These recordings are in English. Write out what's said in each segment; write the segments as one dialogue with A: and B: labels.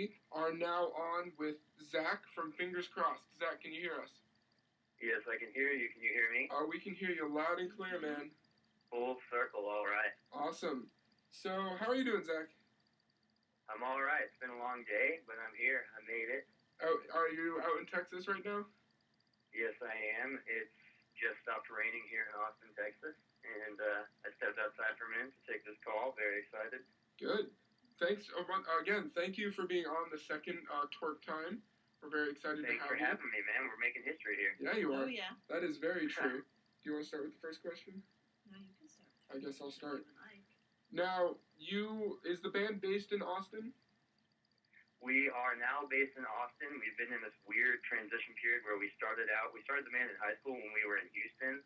A: we are now on with Zach from Fingers Crossed. Zach, can you hear us?
B: Yes, I can hear you. Can you hear me?
A: We can hear you loud and clear, man.
B: Full circle, all right.
A: Awesome. So, how are you doing, Zach?
B: I'm all right. It's been a long day, but I'm here. I made it.
A: Are you out in Texas right now?
B: Yes, I am. It's just stopped raining here in Austin, Texas, and I stepped outside for a minute to take this call. Very excited.
A: Good. Thanks again. Thank you for being on the second Twerk Time. We're very excited
B: Thanks
A: to have
B: for
A: you.
B: having me, man. We're making history here.
A: Yeah, you are.
C: Oh, yeah.
A: That is very true. Do you want to start with the first question?
C: No, you can start.
A: I guess I'll start.
C: Like.
A: Now, is the band based in Austin?
B: We are now based in Austin. We've been in this weird transition period where we started the band in high school when we were in Houston,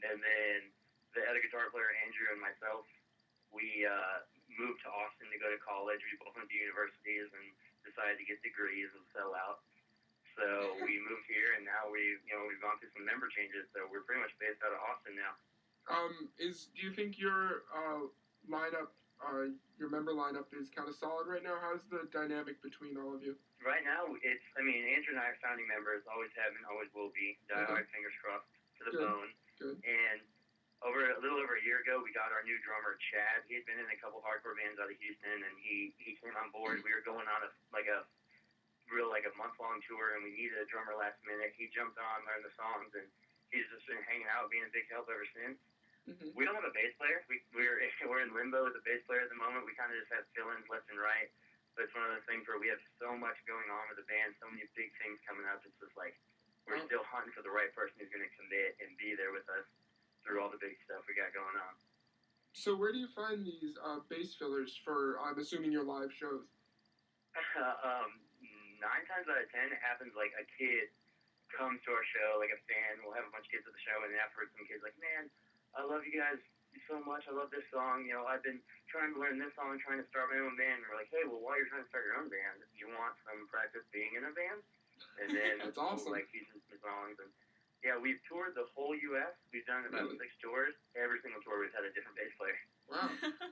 B: and then the other guitar player, Andrew, and myself, we moved to Austin to go to college. We both went to universities and decided to get degrees and sell out. So we moved here, and now we've gone through some member changes. So we're pretty much based out of Austin now.
A: Do you think your lineup, your member lineup is kind of solid right now? How's the dynamic between all of you?
B: Right now, Andrew and I are founding members, always have been, always will be. Die fingers crossed to the bone.
A: Good.
B: And a little over a year ago, we got our new drummer, Chad. He had been in a couple hardcore bands out of Houston, and he came on board. We were going on a month-long tour, and we needed a drummer last minute. He jumped on, learned the songs, and he's just been hanging out, being a big help ever since.
A: Mm-hmm.
B: We don't have a bass player. We're in limbo with a bass player at the moment. We kind of just have fill-ins left and right. But it's one of those things where we have so much going on with the band, so many big things coming up. It's just like we're still hunting for the right person who's going to commit and be there with us through all the big stuff we got going on.
A: So where do you find these bass fillers for, I'm assuming, your live shows?
B: 9 times out of 10, it happens like a kid comes to our show, like a fan. We'll have a bunch of kids at the show, and then afterwards some kids like, man, I love you guys so much. I love this song. You know, I've been trying to learn this song and trying to start my own band. And we're like, hey, well, while you're trying to start your own band, you want some practice being in a band? And then
A: That's awesome.
B: We'll, teach them some songs. And yeah, we've toured the whole U.S. We've done about 6 tours. Every single tour we've had a different bass player.
A: Wow.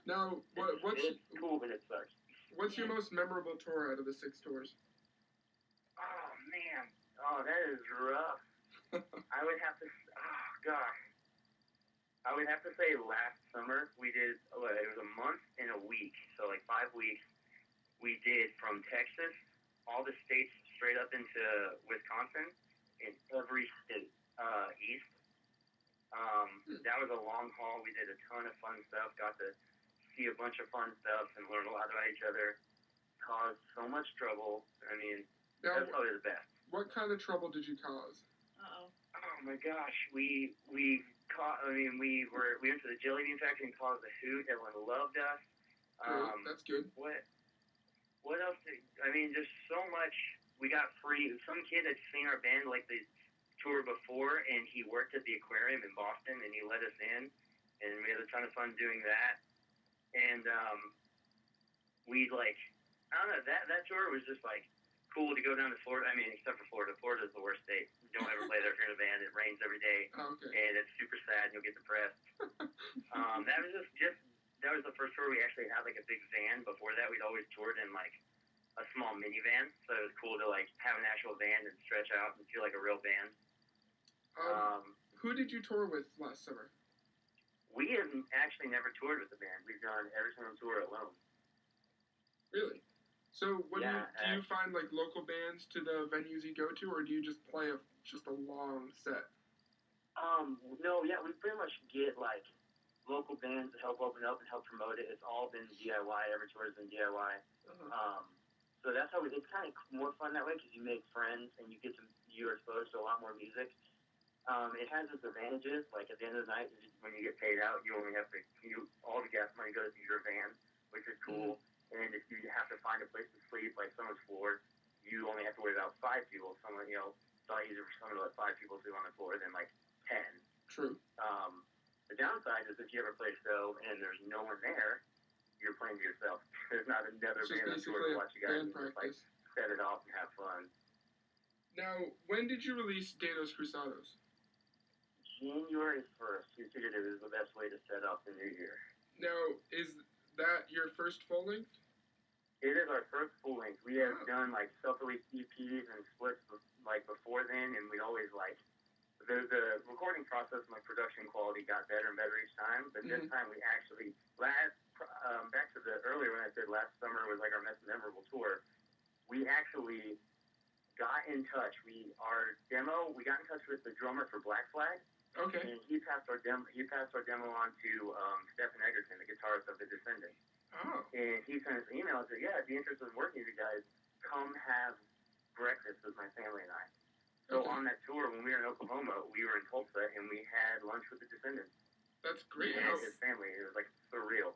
A: Now,
B: it's cool, but it sucks.
A: What's your most memorable tour out of the 6 tours?
B: Oh, man. Oh, that is rough. I would have to... Oh, gosh. I would have to say last summer we did, it was a month and a week, so 5 weeks. We did from Texas, all the states straight up into Wisconsin, in every state east. That was a long haul. We did a ton of fun stuff, got to see a bunch of fun stuff and learn a lot about each other, caused so much trouble. I mean, that's probably the best.
A: What kind of trouble did you cause?
C: Uh-oh.
B: Oh my gosh, we went to the jelly bean factory and caused a hoot. Everyone loved us.
A: That's good.
B: What else? Just so much. We got free. Some kid had seen our band the tour before, and he worked at the aquarium in Boston, and he let us in, and we had a ton of fun doing that. And we I don't know, that tour was just cool to go down to Florida. Except for Florida. Florida's the worst state. Don't ever play there if you're in a band. It rains every day, and it's super sad, and you'll get depressed. That was the first tour we actually had a big van. Before that, we'd always toured in a small minivan, so it was cool to have an actual band and stretch out and feel like a real band.
A: Who did you tour with last summer?
B: We have actually never toured with the band. We've done every single tour alone.
A: Really? So do you find local bands to the venues you go to, or do you just play just a long set?
B: No, yeah, we pretty much get local bands to help open up and help promote it. It's all been DIY. Every tour has been DIY. So that's how it's kind of more fun that way because you make friends and you're exposed to a lot more music. It has its advantages. At the end of the night, when you get paid out, you only have to all the gas money goes to your van, which is cool. And if you have to find a place to sleep, someone's floor, you only have to worry about 5 people. It's a lot easier for someone to let 5 people sleep on the floor than 10.
A: True.
B: The downside is if you ever play a show and there's no one there, you're playing to yourself. There's not another band on tour to watch you guys and just set it off and have fun.
A: Now, when did you release De Los Cruzados?
B: January 1st. We figured it was the best way to set up the new year.
A: Now, is that your first full length?
B: It is our first full length. We have done like self-release EPs and splits like before then, and we always like the recording process and like production quality got better and better each time. But this time we actually back to the earlier when I said last summer was like our most memorable tour. We actually got in touch. We got in touch with the drummer for Black Flag.
A: Okay.
B: And he passed our demo. On to Stephen Egerton, the guitarist of the Descendants.
A: Oh.
B: And he sent us an email and said, "Yeah, I'd be interested in working with you guys. Come have breakfast with my family and I." So on that tour, when we were in Oklahoma, we were in Tulsa and we had lunch with the Descendants.
A: That's great.
B: And his family. It was like surreal.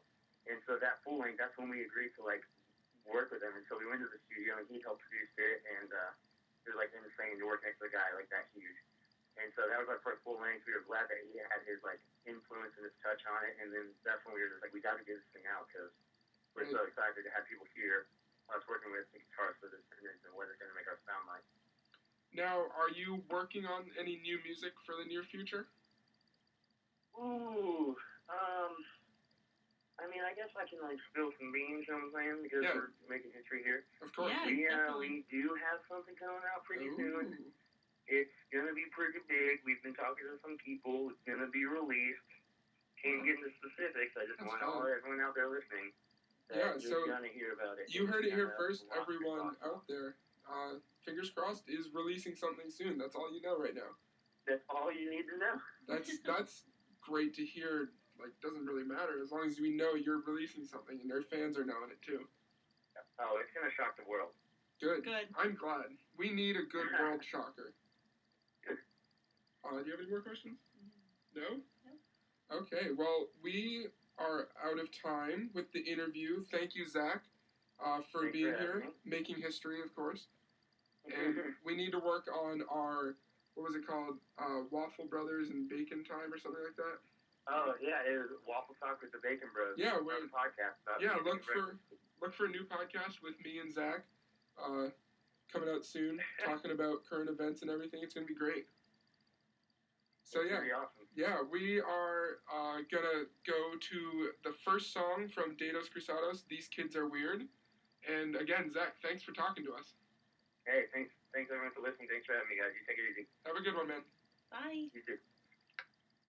B: And so that full length, that's when we agreed to like work with him. And so we went to the studio and he helped produce it. And it was like insane to work next to a guy like that huge. And so that was our first full length. We were glad that he had his like influence and his touch on it. And then that's when we were just like, we got to get this thing out because we're so excited to have people hear us working with the guitarists of the Descendants and what it's going to make our sound like.
A: Now, are you working on any new music for the near future?
B: Ooh, I mean, I guess I can like spill some beans, you know what I'm saying? Because we're making history here.
A: Of course.
C: Yeah,
B: we do have something coming out pretty soon.
A: Ooh.
B: It's gonna be pretty big. We've been talking to some people. It's gonna be released. Can't get into specifics. I just want everyone out there listening. You're gonna hear about it.
A: You heard it here first, everyone out there. Fingers crossed is releasing something soon. That's all you know right now.
B: That's all you need to know.
A: That's great to hear. Like, doesn't really matter as long as we know you're releasing something and their fans are knowing it too.
B: Oh, it's gonna shock the world.
A: Good. I'm glad. We need a good world shocker. Do you have any more questions? No? No. Okay. Well, we are out of time with the interview. Thank you, Zach, for being here, making history, of course. And we need to work on our, what was it called? Waffle Brothers and Bacon Time or something like that.
B: Oh yeah, it was Waffle Talk with the Bacon Bros.
A: Yeah,
B: we're podcast about
A: look for a new podcast with me and Zach, coming out soon, talking about current events and everything. It's gonna be great. So
B: Pretty awesome.
A: Yeah, we are gonna go to the first song from Dados Cruzados, "These Kids Are Weird," and again, Zach, thanks for talking to us.
B: Hey, thanks everyone for listening. Thanks for having me, guys. You take it easy.
A: Have a good one, man.
C: Bye.
B: You too.